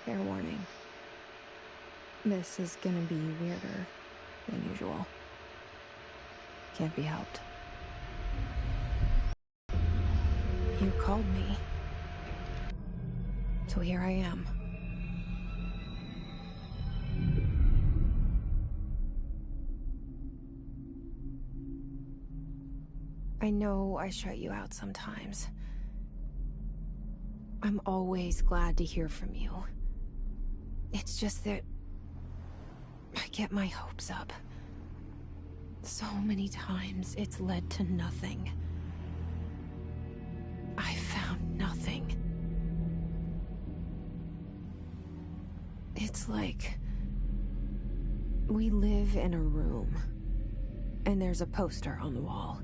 Fair warning. This is gonna be weirder than usual. Can't be helped. You called me. So here I am. I know I shut you out sometimes. I'm always glad to hear from you. It's just that I get my hopes up. So many times it's led to nothing. I found nothing. It's like we live in a room, and there's a poster on the wall.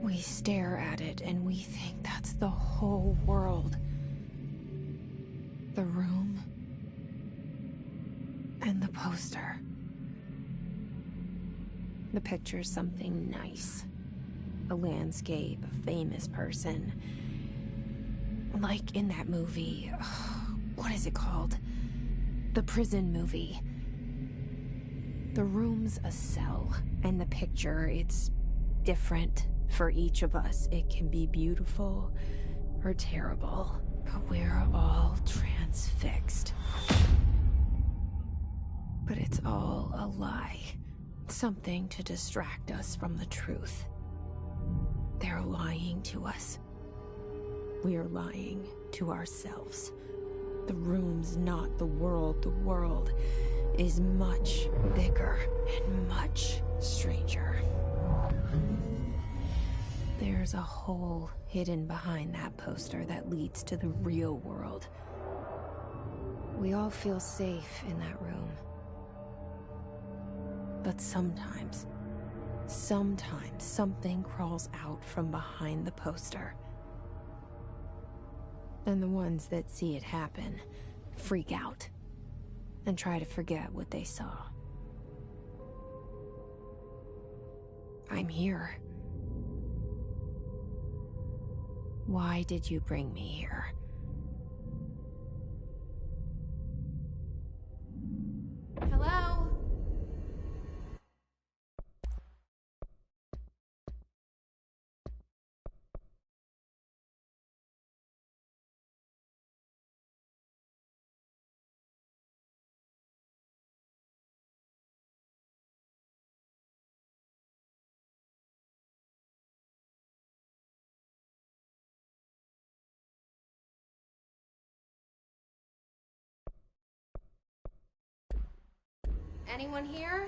We stare at it and we think that's the whole world. The room and the poster. The picture's something nice. A landscape, a famous person. Like in that movie, what is it called? The prison movie. The room's a cell, and the picture, it's different for each of us. It can be beautiful or terrible, but we're all transfixed. But it's all a lie. Something to distract us from the truth. They're lying to us. We're lying to ourselves. The room's not the world. The world is much bigger and much stranger. There's a hole hidden behind that poster that leads to the real world. We all feel safe in that room. But sometimes something crawls out from behind the poster. And the ones that see it happen freak out and try to forget what they saw. I'm here. Why did you bring me here? Hello? Anyone here?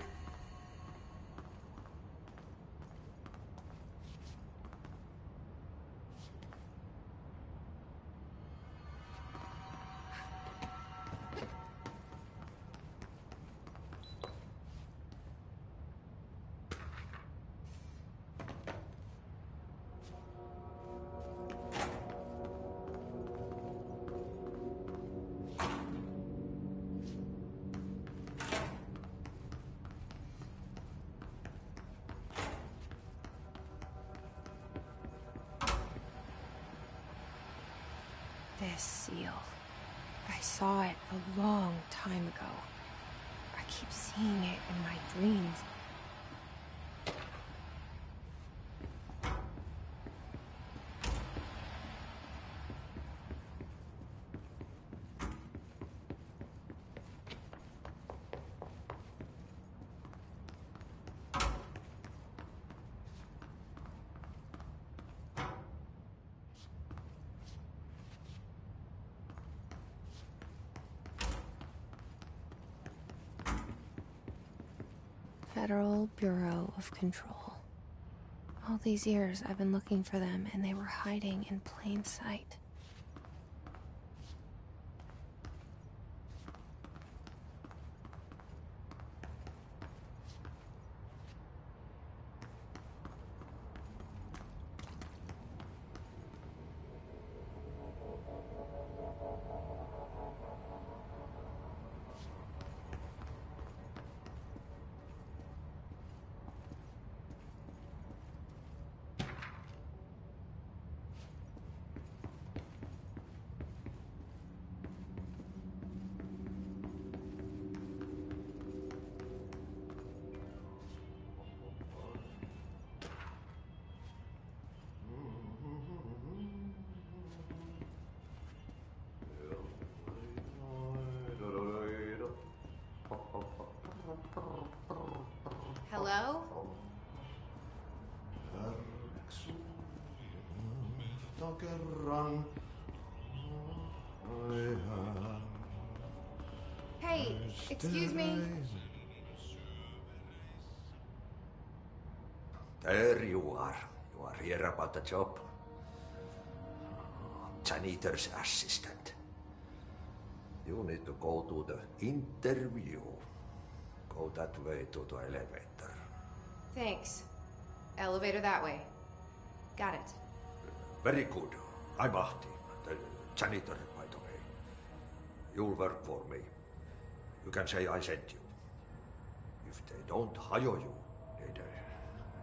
This seal. I saw it a long time ago. I keep seeing it in my dreams. Federal Bureau of Control. All these years I've been looking for them, and they were hiding in plain sight. Hello? Hey, excuse me? There you are. You are here about the job. Janitor's assistant. You need to go to the interview. Go that way to the elevator. Thanks. Elevator that way. Got it. Very good. I'm Ahti, the janitor, by the way. You'll work for me. You can say I sent you. If they don't hire you, then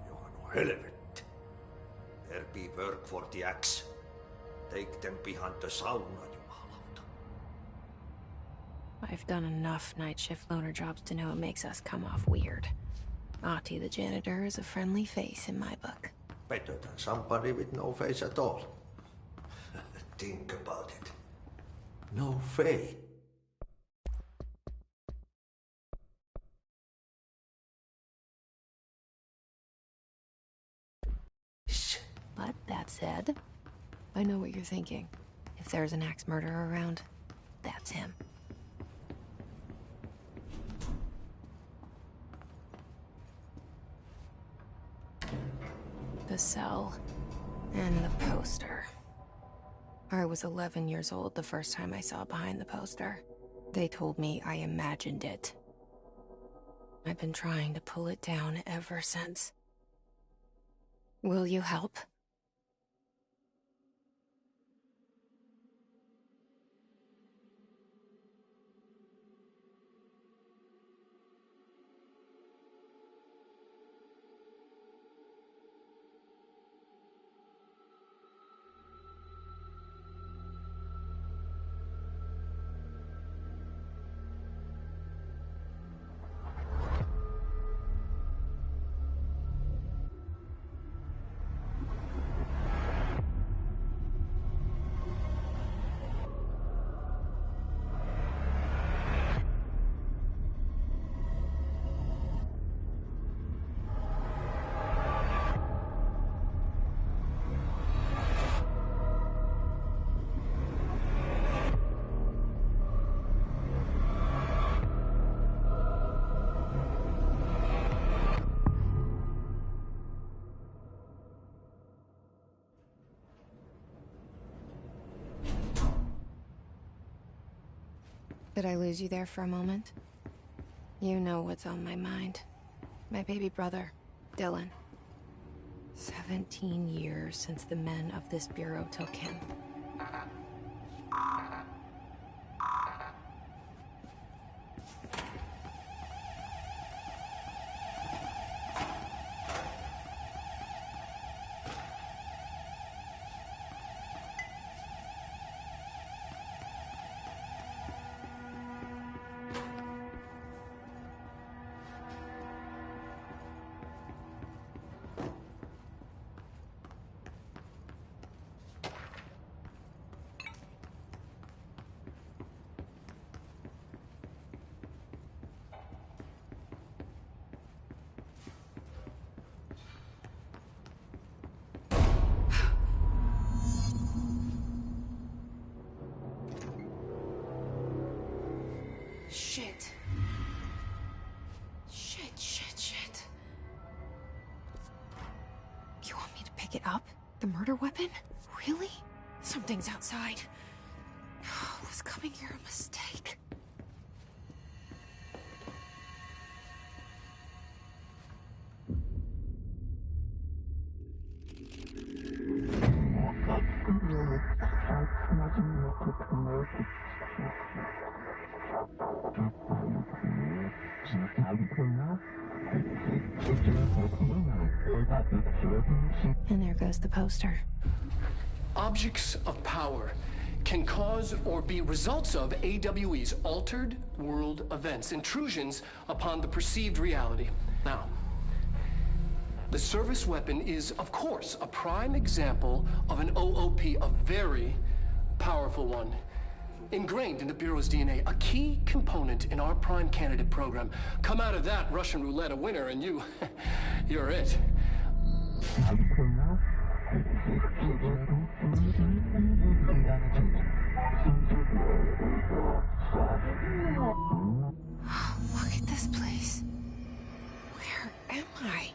you are no helvet. There be work for the axe. Take them behind the sauna, jumalauta. I've done enough night shift loner jobs to know it makes us come off weird. Ahti the janitor is a friendly face in my book. Better than somebody with no face at all. Think about it. No face. But that said, I know what you're thinking. If there's an axe murderer around, that's him. The cell and the poster. I was 11 years old the first time I saw behind the poster. They told me I imagined it. I've been trying to pull it down ever since. Will you help? Did I lose you there for a moment? You know what's on my mind. My baby brother, Dylan. 17 years since the men of this bureau took him. Shit. Shit. You want me to pick it up? The murder weapon? Really? Something's outside. Was coming here a mistake? And there goes the poster. Objects of power can cause or be results of AWE's altered world events, intrusions upon the perceived reality. Now, the service weapon is, of course, a prime example of an OOP, a very powerful one. ingrained in the Bureau's DNA, a key component in our prime candidate program. Come out of that Russian roulette a winner, and you're it. Look at this place. Where am I?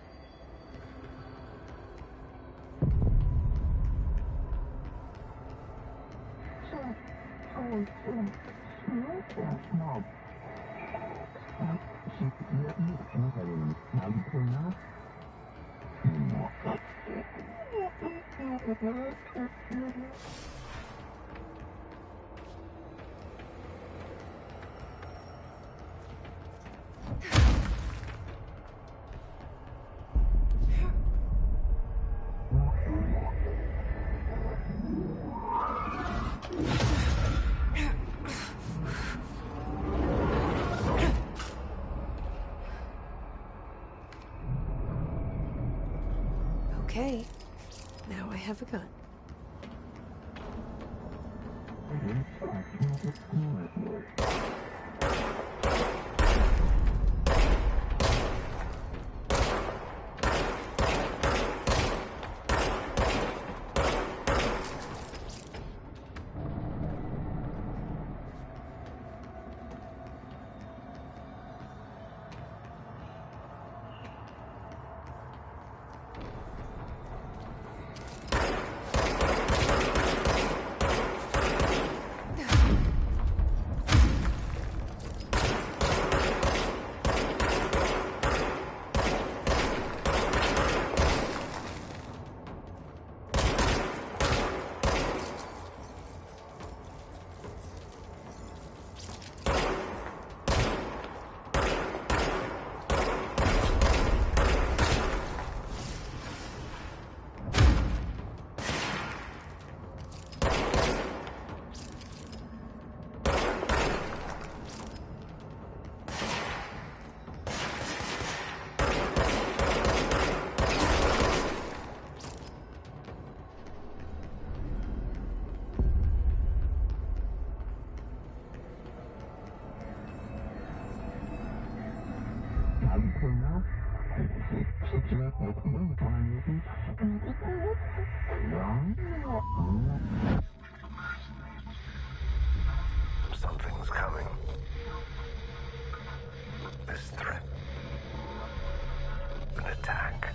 Okay, now I have a gun. Something's coming. This threat. An attack.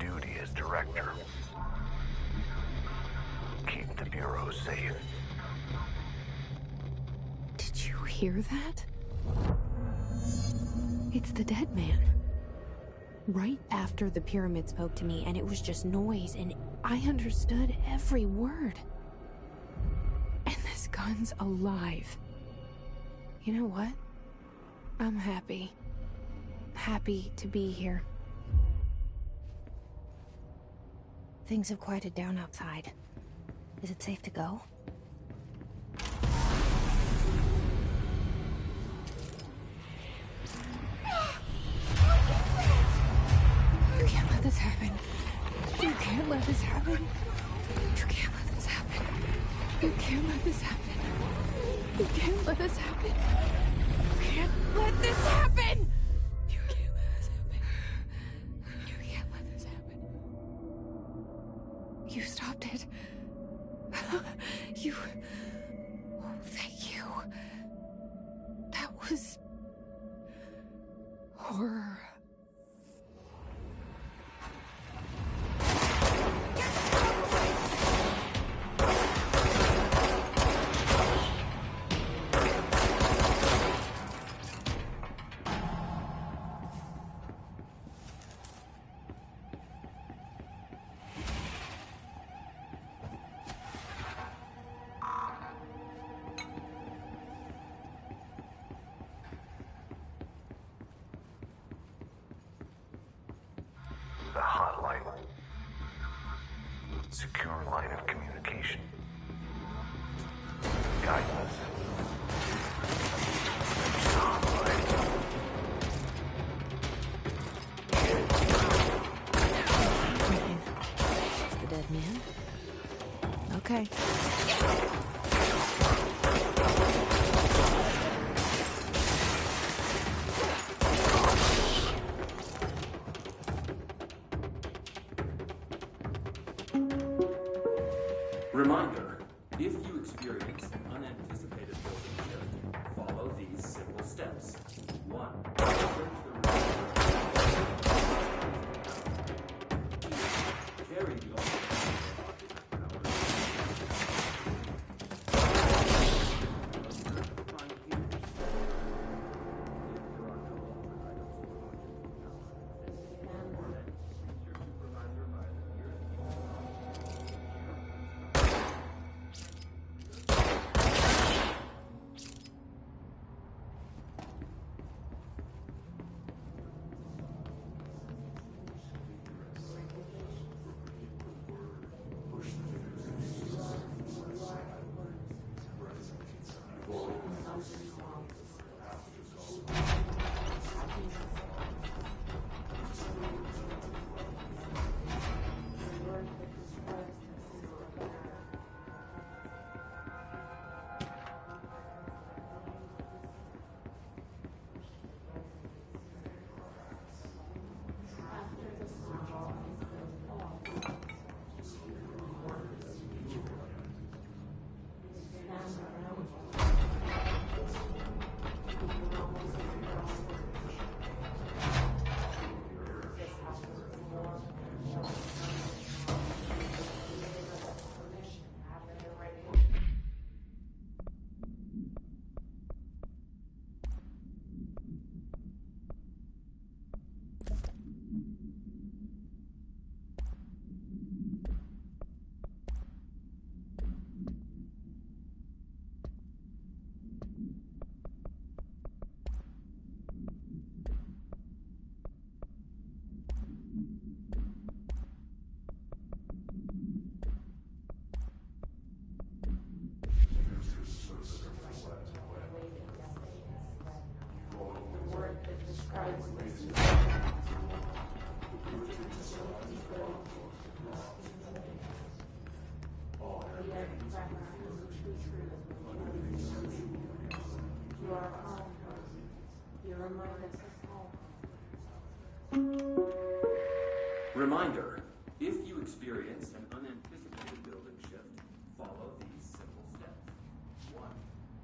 Duty as director. Keep the Bureau safe. Did you hear that? It's the dead man. Right after the pyramid spoke to me, and it was just noise, and I understood every word. And this gun's alive. You know what? I'm happy. Happy to be here. Things have quieted down outside. Is it safe to go? You can't let this happen. You can't let this happen. You can't let this happen. You can't let this happen. You can't let this happen. You can't let this happen! You can't let this happen. You can't let this happen. You stopped it. You... Oh, thank you. That was... horror. Okay. Reminder, if you experience an unanticipated building shift, follow these simple steps. 1. Carry the Reminder, if you experience an unanticipated building shift, follow these simple steps. 1.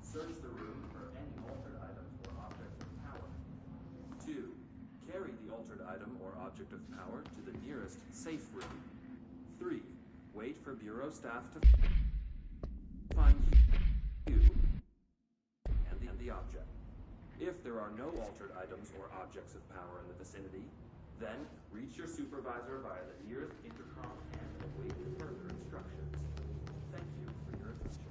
Search the room for any altered items or objects of power. 2. Carry the altered item or object of power to the nearest safe room. 3. Wait for Bureau staff to find you and the object. If there are no altered items or objects of power in the vicinity, then reach your supervisor via the nearest intercom and await further instructions. Thank you for your attention.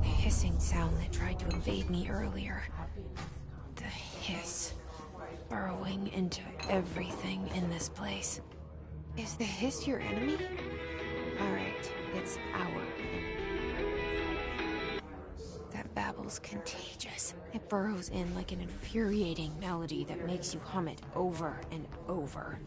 The hissing sound that tried to invade me earlier. The hiss. Burrowing into everything in this place. Is the hiss your enemy? Alright, it's our enemy. That babble's contagious. It burrows in like an infuriating melody that makes you hum it over and over.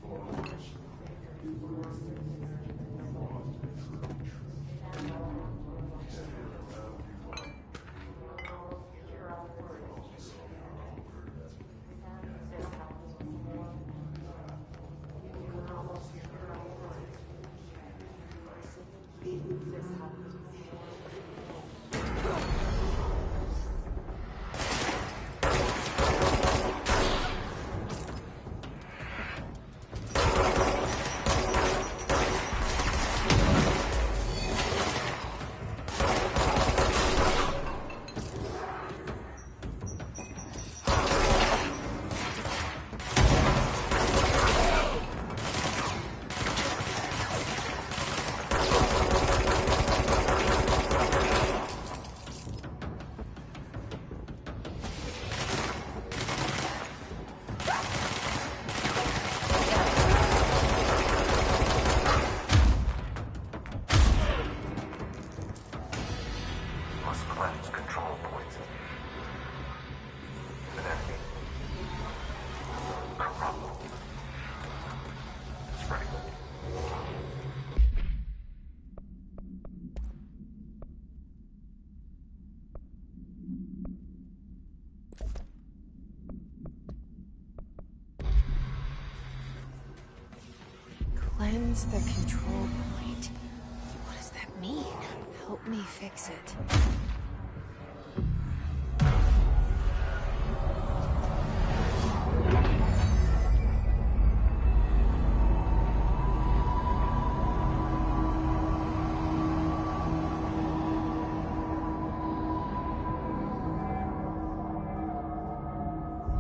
Cleanse the control point. What does that mean? Help me fix it.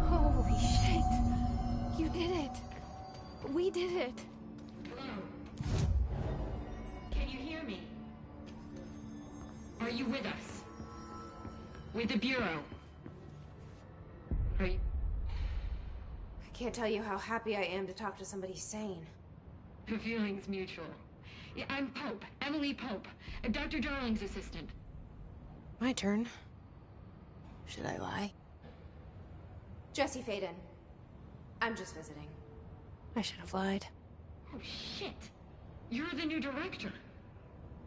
Holy shit! You did it! We did it! Hello? Can you hear me? Are you with us? With the Bureau? Are you... I can't tell you how happy I am to talk to somebody sane. The feeling's mutual. Yeah, I'm Pope. Emily Pope. Dr. Darling's assistant. My turn. Should I lie? Jesse Faden. I'm just visiting. I should have lied. Oh, shit. You're the new director.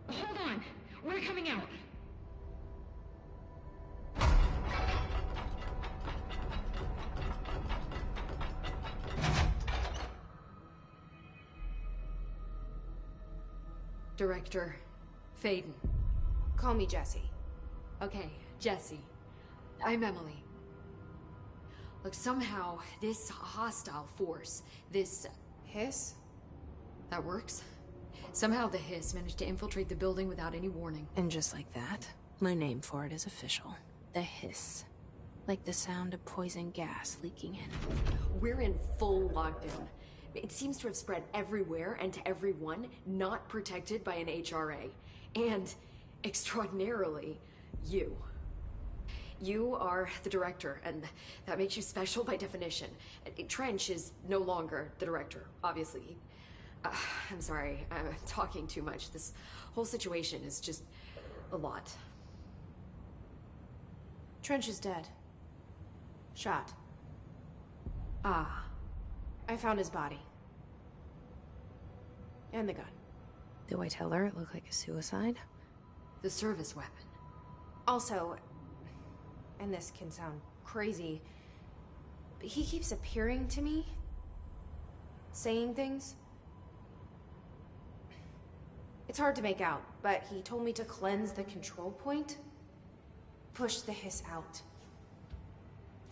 Hold on. We're coming out. Director Faden. Call me Jesse. Okay, Jesse. I'm Emily. Look, somehow, this hostile force, this... Hiss? that works? Somehow the Hiss managed to infiltrate the building without any warning. And just like that, my name for it is official. The Hiss. Like the sound of poison gas leaking in. We're in full lockdown. It seems to have spread everywhere and to everyone not protected by an HRA. And, extraordinarily, you. You are the director, and that makes you special by definition. Trench is no longer the director, obviously. I'm sorry, I'm talking too much. This whole situation is just a lot. Trench is dead. Shot. Ah. I found his body. And the gun. Do I tell her it looked like a suicide? The service weapon. Also, and this can sound crazy, but he keeps appearing to me. Saying things. It's hard to make out, but he told me to cleanse the control point. Push the Hiss out.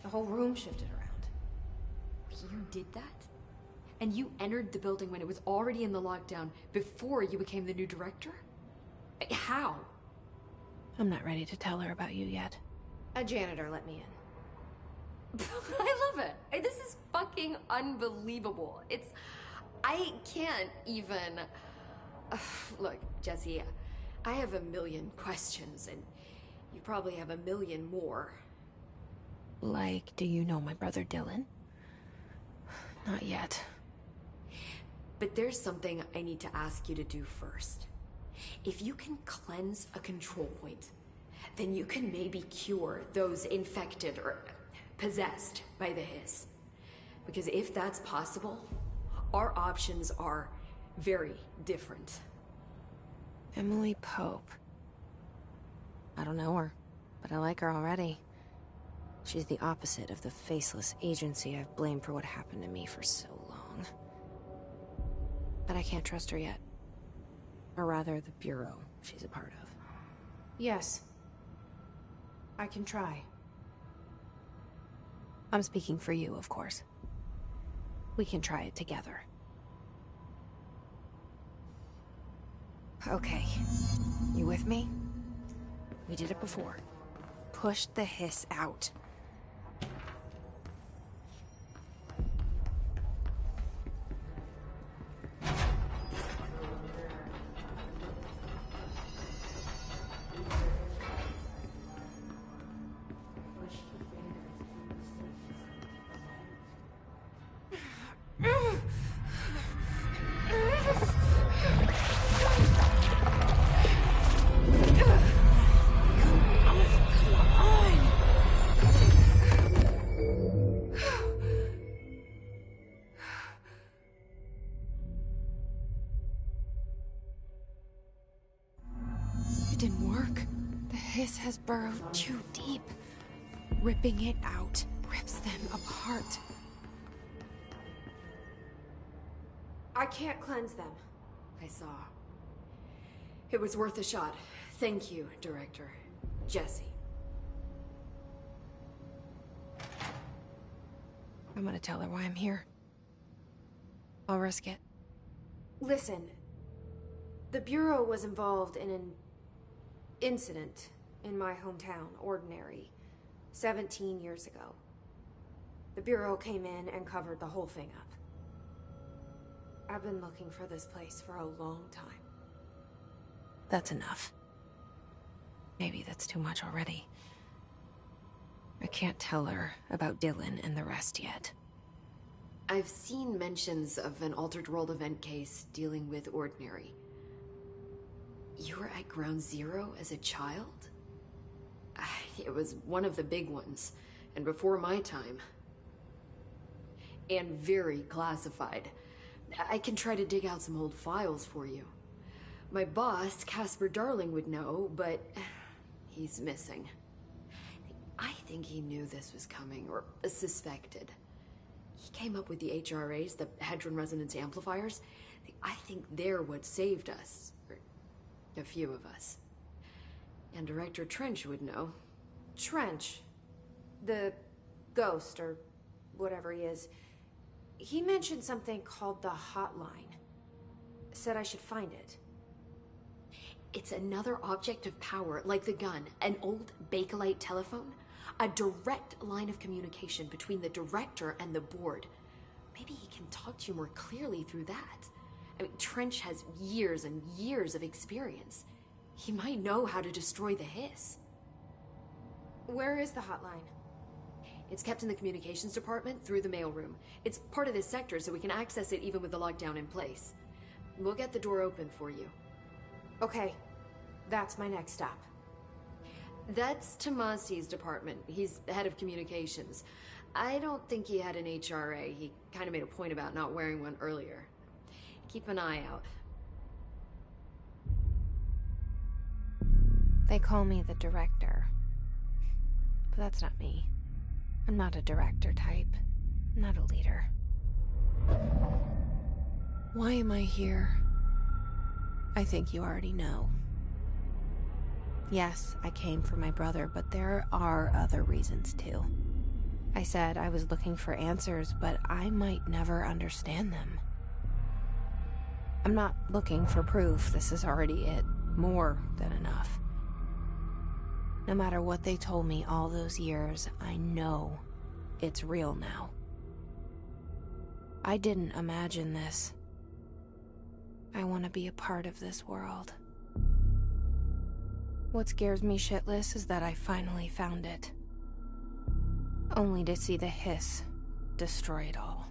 The whole room shifted around. You did that? And you entered the building when it was already in the lockdown before you became the new director? How? I'm not ready to tell her about you yet. A janitor let me in. I love it. This is fucking unbelievable. I can't even... Look, Jesse, I have a million questions, and you probably have a million more. Like, do you know my brother Dylan? Not yet. But there's something I need to ask you to do first. If you can cleanse a control point, then you can maybe cure those infected or possessed by the Hiss. Because if that's possible, our options are very different. Emily Pope. I don't know her, but I like her already. She's the opposite of the faceless agency I've blamed for what happened to me for so long. But I can't trust her yet. Or rather, the Bureau she's a part of. Yes. I can try. I'm speaking for you, of course. We can try it together. Okay. You with me? We did it before. Push the Hiss out. Has burrowed too deep. Ripping it out rips them apart. I can't cleanse them. I saw. It was worth a shot. Thank you, Director. Jesse. I'm gonna tell her why I'm here. I'll risk it. Listen, the Bureau was involved in an incident in my hometown, Ordinary, 17 years ago. The Bureau came in and covered the whole thing up. I've been looking for this place for a long time. That's enough. Maybe that's too much already. I can't tell her about Dylan and the rest yet. I've seen mentions of an Altered World event case dealing with Ordinary. You were at Ground Zero as a child? It was one of the big ones, and before my time. And very classified. I can try to dig out some old files for you. My boss, Casper Darling, would know, but he's missing. I think he knew this was coming, or suspected. He came up with the HRAs, the Hadron Resonance Amplifiers. I think they're what saved us. Or a few of us. And Director Trench would know. Trench? The ghost, or whatever he is. He mentioned something called the Hotline. Said I should find it. It's another object of power, like the gun, an old Bakelite telephone. A direct line of communication between the Director and the board. Maybe he can talk to you more clearly through that. I mean, Trench has years and years of experience. He might know how to destroy the Hiss. Where is the hotline? It's kept in the communications department through the mailroom. It's part of this sector, so we can access it even with the lockdown in place. We'll get the door open for you. Okay, that's my next stop. That's Tomasi's department. He's head of communications. I don't think he had an HRA. He kind of made a point about not wearing one earlier. Keep an eye out. They call me the Director. But that's not me. I'm not a director type. I'm not a leader. Why am I here? I think you already know. Yes, I came for my brother, but there are other reasons too. I said I was looking for answers, but I might never understand them. I'm not looking for proof. This is already it. More than enough. No matter what they told me all those years, I know it's real now. I didn't imagine this. I want to be a part of this world. What scares me shitless is that I finally found it. Only to see the Hiss destroy it all.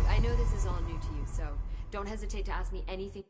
I know this is all new to you, so don't hesitate to ask me anything.